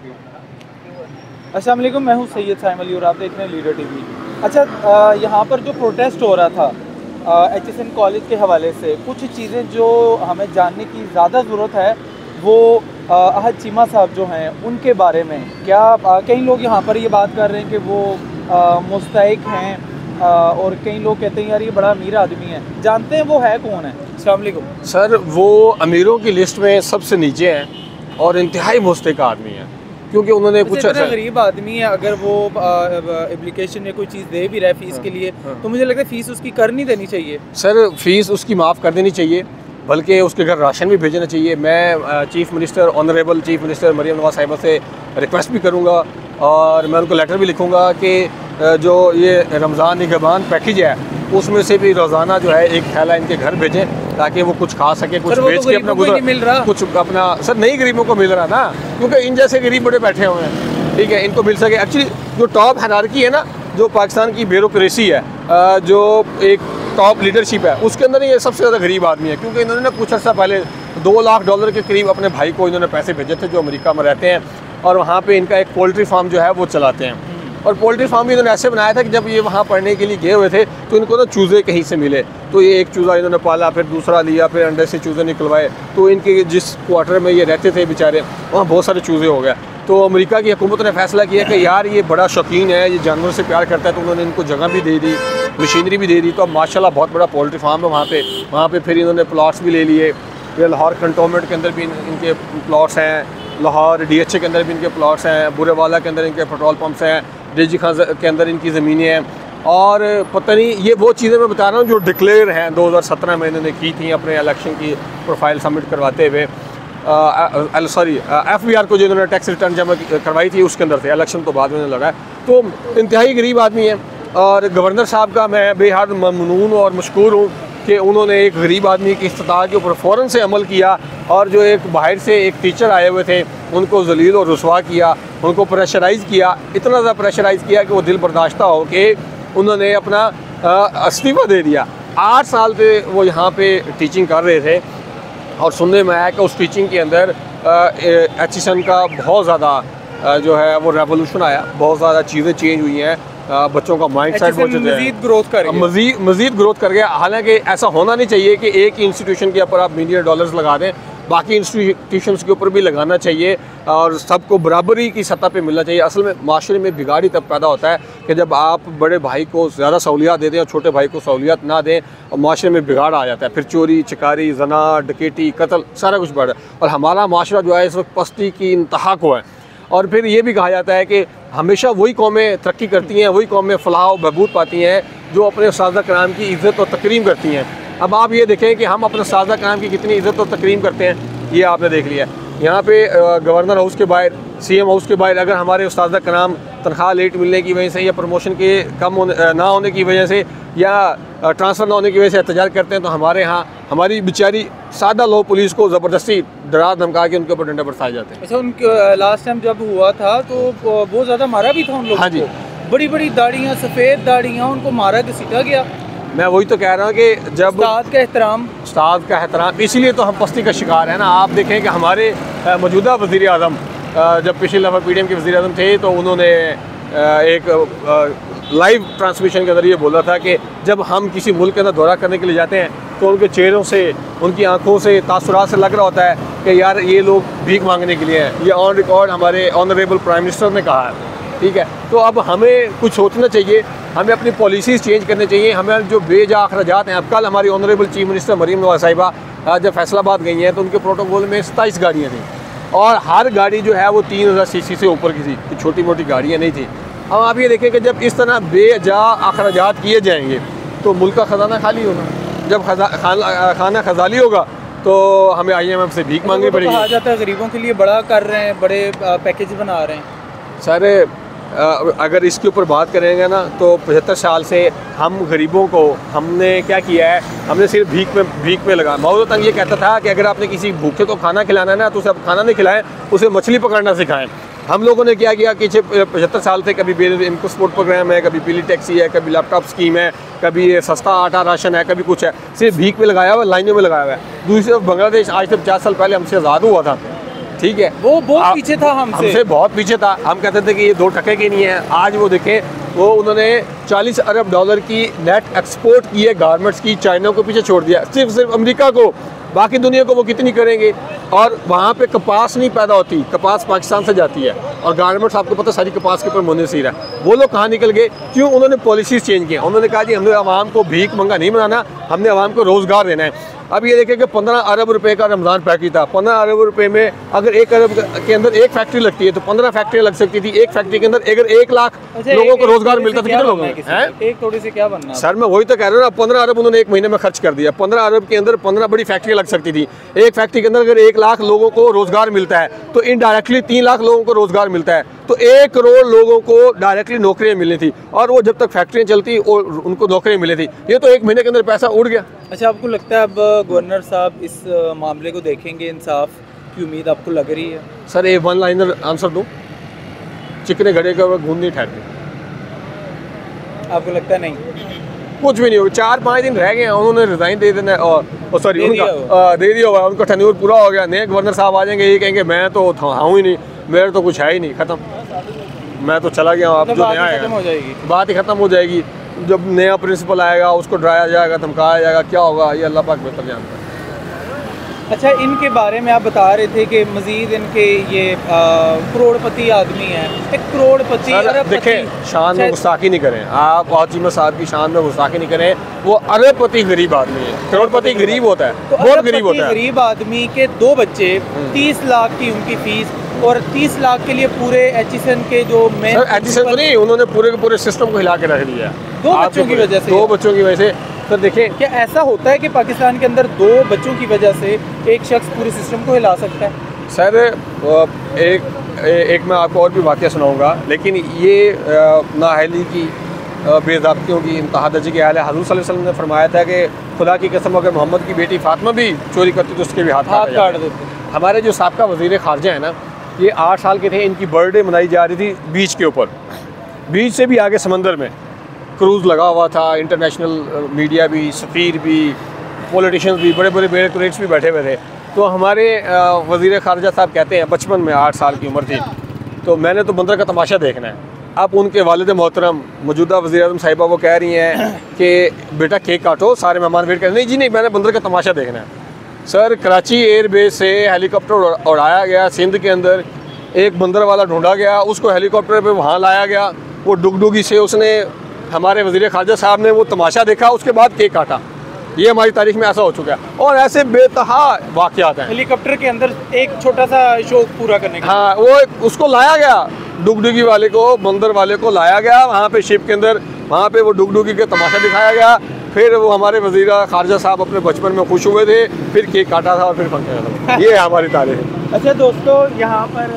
अस्सलाम वालेकुम, मैं हूँ सैयद साइम अली और आप देख रहे हैं लीडर टीवी। अच्छा, यहाँ पर जो प्रोटेस्ट हो रहा था HSN कॉलेज के हवाले से, कुछ चीज़ें जो हमें जानने की ज़्यादा ज़रूरत है वो अहद चीमा साहब जो हैं उनके बारे में। क्या कई लोग यहाँ पर ये बात कर रहे हैं कि वो मुस्तहिक हैं और कई लोग कहते हैं यार ये बड़ा अमीर आदमी है। जानते हैं वो है कौन है? अस्सलाम वालेकुम सर, वो अमीरों की लिस्ट में सबसे नीचे हैं और इंतहाई मुस्तहिक आदमी हैं, क्योंकि उन्होंने कुछ गरीब आदमी है। अगर वो एप्लीकेशन में कोई चीज़ दे भी रहा है फीस के लिए, तो मुझे लगता है फीस उसकी कर नहीं देनी चाहिए। सर, फीस उसकी माफ़ कर देनी चाहिए, बल्कि उसके घर राशन भी भेजना चाहिए। मैं chief minister, honourable chief minister Maryam Nawaz sahiba से रिक्वेस्ट भी करूँगा और मैं उनको लेटर भी लिखूँगा कि जो ये रमज़ान निगहबान पैकेज है उसमें से भी रोज़ाना जो है एक थैला इनके घर भेजें ताकि वो कुछ खा सके, कुछ बेच के अपना गुजर मिल रहा कुछ अपना। सर, नई गरीबों को मिल रहा ना, क्योंकि इन जैसे गरीब बड़े बैठे हुए हैं, ठीक है, इनको मिल सके। एक्चुअली जो टॉप हायरार्की है ना, जो पाकिस्तान की ब्यूरोक्रेसी है, जो एक टॉप लीडरशिप है, उसके अंदर ये सबसे ज़्यादा गरीब आदमी है। क्योंकि इन्होंने ना कुछ अर्सा पहले $2 लाख के करीब अपने भाई को इन्होंने पैसे भेजे थे, जो अमेरिका में रहते हैं, और वहाँ पे इनका एक पोल्ट्री फार्म जो है वो चलाते हैं। और पोल्ट्री फार्म भी इन्होंने ऐसे बनाया था कि जब ये वहाँ पढ़ने के लिए गए हुए थे तो इनको ना चूज़े कहीं से मिले, तो ये एक चूज़ा इन्होंने पाला, फिर दूसरा लिया, फिर अंडे से चूज़े निकलवाए, तो इनके जिस क्वार्टर में ये रहते थे बेचारे, वहाँ बहुत सारे चूज़े हो गए। तो अमेरिका की हुकूमत ने फैसला किया कि यार ये बड़ा शौकीन है, ये जानवर से प्यार करता है, तो उन्होंने इनको जगह भी दे दी, मशीनरी भी दे दी। तो अब माशाल्लाह बहुत बड़ा पोल्ट्री फार्म है वहाँ पे फिर इन्होंने प्लाट्स भी ले लिए। फिर लाहौर कंटोनमेंट के अंदर भी इनके प्लाट्स हैं, लाहौर DHA के अंदर भी इनके प्लाट्स हैं, बुरेवाला के अंदर इनके पेट्रोल पम्प्स हैं, DG खां के अंदर इनकी ज़मीनें हैं। और पता नहीं, ये वो चीज़ें मैं बता रहा हूँ जो डिक्लेयर हैं 2017 में इन्होंने की थी अपने इलेक्शन की प्रोफाइल सबमिट करवाते हुए। FBR को जो इन्होंने टैक्स रिटर्न जमा करवाई थी उसके अंदर थे, इलेक्शन तो बाद में लगा। तो इंतहाई गरीब आदमी है। और गवर्नर साहब का मैं बेहद ममनून और मशकूर हूँ कि उन्होंने एक गरीब आदमी की इस्तिताअत के ऊपर फ़ौरन से अमल किया, और जो एक बाहर से एक टीचर आए हुए थे उनको जलील और रुसवा किया, उनको प्रेशराइज़ किया, इतना ज़्यादा प्रेशराइज़ किया कि वो दिल बर्दाश्त हो कि उन्होंने अपना इस्तीफ़ा दे दिया। 8 साल से वो यहाँ पे टीचिंग कर रहे थे, और सुनने में आया कि उस टीचिंग के अंदर HSN का बहुत ज़्यादा जो है वो रेवोल्यूशन आया, बहुत ज़्यादा चीज़ें चेंज हुई हैं, बच्चों का माइंड सेट मज़ीद ग्रोथ कर गया। हालांकि ऐसा होना नहीं चाहिए कि एक ही इंस्टीट्यूशन के ऊपर आप $1 मिलियन लगा दें, बाकी इंस्टीट्यूशंस के ऊपर भी लगाना चाहिए और सबको बराबरी की सतह पे मिलना चाहिए। असल में माशरे में बिगाड़ी तब पैदा होता है कि जब आप बड़े भाई को ज़्यादा सहूलियात दे दें और छोटे भाई को सहूलियात ना दें, और माशरे में बिगाड़ आ जाता है। फिर चोरी चकारी, जना, डकैती, कत्ल, सारा कुछ बढ़। और हमारा माशरा जो है इस वक्त पस्ती की इंतहा को है। और फिर ये भी कहा जाता है कि हमेशा वही कौमें तरक्की करती हैं, वही कौमें फलाह और बहबूद पाती हैं जो अपने उस्ताद कराम की इज़्ज़त और तकरीम करती हैं। अब आप ये देखें कि हम अपने उस्ताद कराम की कितनी इज़्ज़त और तकरीम करते हैं, ये आपने देख लिया। यहाँ पे गवर्नर हाउस के बाहर, CM हाउस के बाहर अगर हमारे उस्ताद कराम तनख्वाह लेट मिलने की वजह से, या प्रमोशन के कम ना होने की वजह से, या ट्रांसफ़र ना होने की वजह से एहतजाज करते हैं, तो हमारे यहाँ हमारी बेचारी सादा लो पुलिस को ज़बरदस्ती डरा धमका के उनके ऊपर डंडे बरसाए जाते हैं। अच्छा, उनके लास्ट टाइम जब हुआ था तो बहुत ज़्यादा मारा भी था उन लोगों को। बड़ी बड़ी दाढ़ियाँ, सफ़ेद दाढ़ियाँ, उनको मारा घसीटा गया। मैं वही तो कह रहा हूँ कि जब उस्ताद का एहतराम, इसीलिए तो हम पस्ती का शिकार है ना। आप देखें कि हमारे मौजूदा वज़ीर आज़म जब पिछले दफ़ा PDM के वज़ीर आज़म थे, तो उन्होंने एक लाइव ट्रांसमिशन के ज़रिए बोला था कि जब हम किसी मुल्क के अंदर दौरा करने के लिए जाते हैं तो उनके चेहरों से, उनकी आंखों से, तासुरात से लग रहा होता है कि यार ये लोग भीख मांगने के लिए हैं। ये ऑन रिकॉर्ड हमारे ऑनरेबल प्राइम मिनिस्टर ने कहा है, ठीक है। तो अब हमें कुछ सोचना चाहिए, हमें अपनी पॉलिसीज़ चेंज करनी चाहिए। हमें जो बेजा अखराजात हैं, अब कल हमारी honourable chief minister Maryam Nawaz साहिबा जब फैसलाबाद गई हैं तो उनके प्रोटोकॉल में 27 गाड़ियाँ थी, और हर गाड़ी जो है वो 3000 CC से ऊपर की थी, छोटी मोटी गाड़ियाँ नहीं थी। अब आप ये देखें कि जब इस तरह बेजा अखराजात किए जाएंगे तो मुल्क का ख़जाना खाली होगा। जब खाना खजाली होगा तो हमें IMF से भीख मांगनी पड़ेगी। कहा जाता है गरीबों के लिए बड़ा कर रहे हैं, बड़े पैकेज बना रहे हैं। सर, अगर इसके ऊपर बात करेंगे ना तो 75 साल से हम गरीबों को हमने क्या किया है, हमने सिर्फ भीख में लगा। मौजूद तंग ये कहता था कि अगर आपने किसी भूखे को खाना खिलाना है ना, तो उसे आप खाना नहीं खिलाएं, उसे मछली पकड़ना सिखाएं। हम लोगों ने क्या किया कि 75 साल से कभी इनको सपोर्ट प्रोग्राम है, कभी पीली टैक्सी है, कभी लैपटॉप स्कीम है, कभी सस्ता आटा राशन है, कभी कुछ है, सिर्फ भीख में लगाया हुआ है, लाइनों में लगाया हुआ है। दूसरी तरफ बांग्लादेश आज से 50 साल पहले हमसे आज़ाद हुआ था, ठीक है, वो बहुत पीछे था हमसे बहुत पीछे था। हम कहते थे कि ये 2 टके के नहीं है। आज वो देखें, वो उन्होंने $40 अरब की नेट एक्सपोर्ट की है गारमेंट्स की, चाइना को पीछे छोड़ दिया, सिर्फ अमेरिका को, बाकी दुनिया को वो कितनी करेंगे। और वहाँ पे कपास नहीं पैदा होती, कपास पाकिस्तान से जाती है, और गारमेंट्स आपको पता सारी कपास के ऊपर मुनहसर है। वो लोग कहाँ निकल गए? क्यों? उन्होंने पॉलिसीज़ चेंज किया। उन्होंने कहा जी हमने आवाम को भीख मंगा नहीं बनाना, हमने आवाम को रोज़गार देना है। अब ये देखें कि 15 अरब रुपए का रमज़ान पैकेज था। 15 अरब रुपए में अगर 1 अरब के अंदर एक फैक्ट्री लगती है तो 15 फैक्ट्रियाँ लग सकती थी। एक फैक्ट्री के अंदर अगर 1 लाख लोगों को रोजगार मिलता तो कितने लोगों को? एक थोड़ी से क्या बनना सर, मैं वही तो कह रहा हूँ ना, 15 अरब उन्होंने 1 महीने में खर्च कर दिया। 15 अरब के अंदर 15 बड़ी फैक्ट्रियाँ लग सकती थी। एक फैक्ट्री के अंदर अगर 1 लाख लोगों को रोजगार मिलता है तो इनडायरेक्टली 3 लाख लोगों को रोजगार मिलता है, तो 1 करोड़ लोगों को डायरेक्टली नौकरियाँ मिलनी थी। और वो जब तक फैक्ट्रियाँ चलती और उनको नौकरियाँ मिली थी, ये तो 1 महीने के अंदर पैसा उड़ गया। अच्छा, आपको लगता है अब गवर्नर साहब इस मामले को देखेंगे, इंसाफ की उम्मीद आपको लग रही है? सर, ये 1 लाइनर आंसर दूँ, चिकने घड़े का घूम नहीं ठहरते। आपको लगता है नहीं? कुछ भी नहीं होगा। 4-5 दिन रह गए हैं, उन्होंने रिजाइन दे देना और सॉरी उनका दे दिया हुआ, उनका टेन्योर पूरा हो गया। नए गवर्नर साहब आ जाएंगे, ये कहेंगे मैं तो हूँ ही नहीं, मेरे तो कुछ है ही नहीं, ख़त्म, मैं तो चला गया हूँ। अब जो नया आएगा बात ही ख़त्म हो जाएगी। जब नया प्रिंसिपल आएगा उसको डराया जाएगा, धमकाया जाएगा, क्या होगा ये अल्लाह पाक बेहतर जानता है। अच्छा, इनके बारे में आप बता रहे थे कि मजीद इनके ये करोड़पति आदमी है, एक करोड़पति अरबपति। देखें, शान में गुस्ताखी नहीं करें आप, आजिम साहब की शान में गुस्ताखी नहीं करें। वो अरबपति गरीब आदमी है, करोड़पति गरीब होता है, तो बहुत गरीब होता है। गरीब आदमी के 2 बच्चे, 30 लाख की उनकी फीस, और 30 लाख के लिए पूरे एचईएसएन के जो मेन एचईएसएन को नहीं, उन्होंने पूरे के पूरे सिस्टम को हिला के रख दिया 2 बच्चों की वजह से। 2 बच्चों की वजह से। तो देखें, क्या ऐसा होता है कि पाकिस्तान के अंदर 2 बच्चों की वजह से एक शख्स पूरे सिस्टम को हिला सकता है? सर, एक मैं आपको और भी वाक़या सुनाऊंगा, लेकिन ये नाअहली की बेज़ाब्तियों की इंतहा दर्जे की हाल है। हज़रत सल्लल्लाहु अलैहि वसल्लम ने फरमाया था कि खुदा की कसम अगर मोहम्मद की बेटी फातिमा भी चोरी करती तो उसके भी हाथ काट देते। हमारे जो साबका वज़ीर ख़ारजा है ना, ये 8 साल के थे, इनकी बर्थडे मनाई जा रही थी बीच के ऊपर, बीच से भी आगे समंदर में क्रूज़ लगा हुआ था, इंटरनेशनल मीडिया भी, सफ़ीर भी, पॉलिटिशियंस भी, बड़े बड़े ब्यूरोक्रेट्स भी बैठे हुए थे। तो हमारे वज़ीर ख़ारजा साहब कहते हैं, बचपन में 8 साल की उम्र थी, तो मैंने तो बंदर का तमाशा देखना है। अब उनके वालिद मोहतरम मौजूदा वज़ीर आज़म साहिबा वो कह रही हैं कि बेटा केक काटो, सारे मेहमान वेट करें। नहीं जी नहीं, मैंने बंदर का तमाशा देखना है। सर, कराची एयरबेस से हेलीकॉप्टर उड़ाया गया, सिंध के अंदर एक बंदर वाला ढूंढा गया, उसको हेलीकॉप्टर पे वहाँ लाया गया, वो डुगडुगी से उसने, हमारे वज़ीर ख़ारजा साहब ने वो तमाशा देखा, उसके बाद केक काटा। ये हमारी तारीख में ऐसा हो चुका है, और ऐसे बेतहा वाक़यात हैं। हेलीकॉप्टर के अंदर एक छोटा सा शौक पूरा करने का, हाँ, वो उसको लाया गया, डुगडुगी वाले को, बंदर वाले को लाया गया वहाँ पे शिप के अंदर, वहाँ पे वो डुगडुगी का तमाशा दिखाया गया। फिर वो हमारे वज़ीर ख़ारजा साहब अपने बचपन में खुश हुए थे, फिर केक काटा था और फिर फंक्शन था। ये है हमारी तारीख। अच्छा दोस्तों, यहाँ पर